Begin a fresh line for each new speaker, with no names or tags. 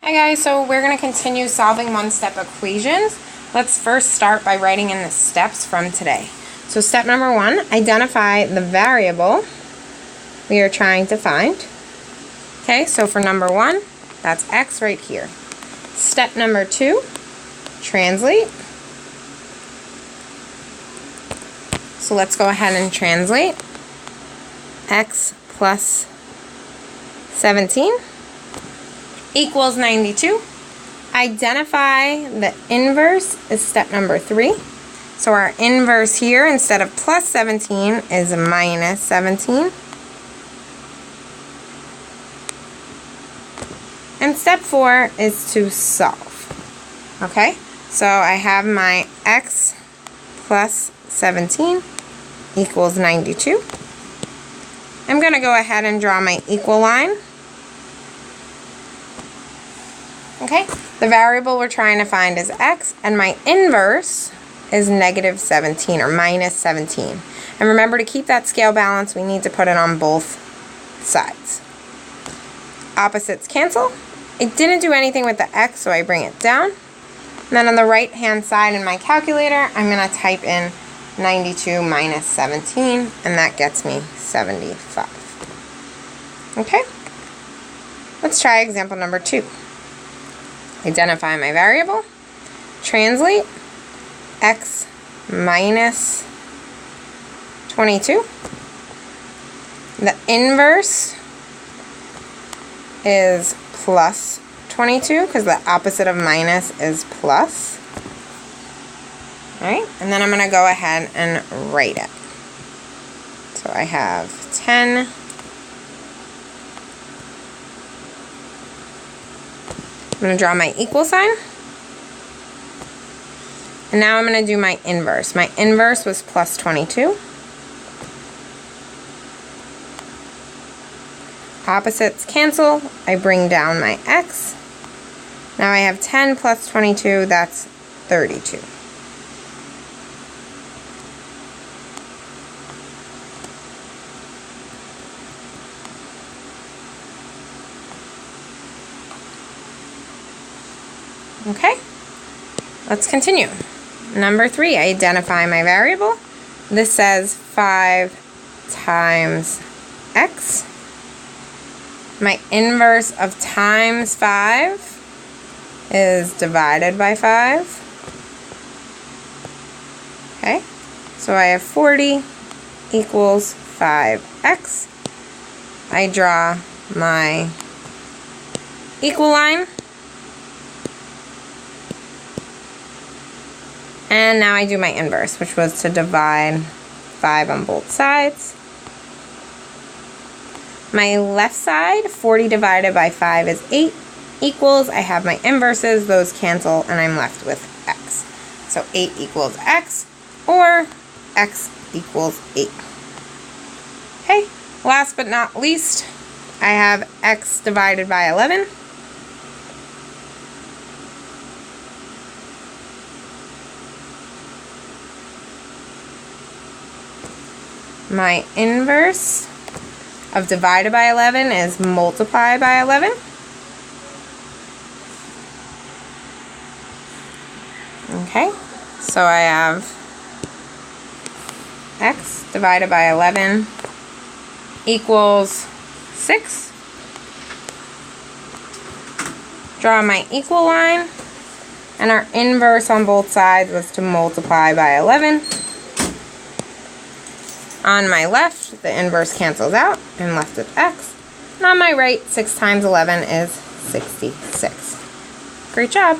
Hi guys, so we're going to continue solving one-step equations. Let's first start by writing in the steps from today. So step number 1, identify the variable we are trying to find. Okay, so for number 1, that's x right here. Step number 2, translate. So let's go ahead and translate. X plus 17 equals 92. Identify the inverse is step number 3. So our inverse here, instead of plus 17, is minus 17. And step 4 is to solve. Okay, so I have my x plus 17 equals 92. I'm going to go ahead and draw my equal line. Okay, the variable we're trying to find is x, and my inverse is negative 17 or minus 17. And remember, to keep that scale balance, we need to put it on both sides. Opposites cancel. It didn't do anything with the x, so I bring it down. And then on the right hand side in my calculator, I'm going to type in 92 minus 17, and that gets me 75. Okay, let's try example number 2. Identify my variable, translate x minus 22. The inverse is plus 22 because the opposite of minus is plus. Alright, and then I'm going to go ahead and write it. So I have 10 I'm going to draw my equal sign. And now I'm going to do my inverse. My inverse was plus 22. Opposites cancel. I bring down my x. Now I have 10 plus 22, that's 32. Okay, let's continue. Number 3, identify my variable. This says 5 times x. My inverse of times 5 is divided by 5. Okay, so I have 40 equals 5x. I draw my equal line. And now I do my inverse, which was to divide 5 on both sides. My left side, 40 divided by 5 is 8, equals, I have my inverses, those cancel, and I'm left with x. So 8 equals x, or x equals 8. Okay, last but not least, I have x divided by 11. My inverse of divided by 11 is multiply by 11. Okay, so I have x divided by 11 equals 6. Draw my equal line, and our inverse on both sides was to multiply by 11. On my left, the inverse cancels out. I'm left with x. And on my right, 6 times 11 is 66. Great job.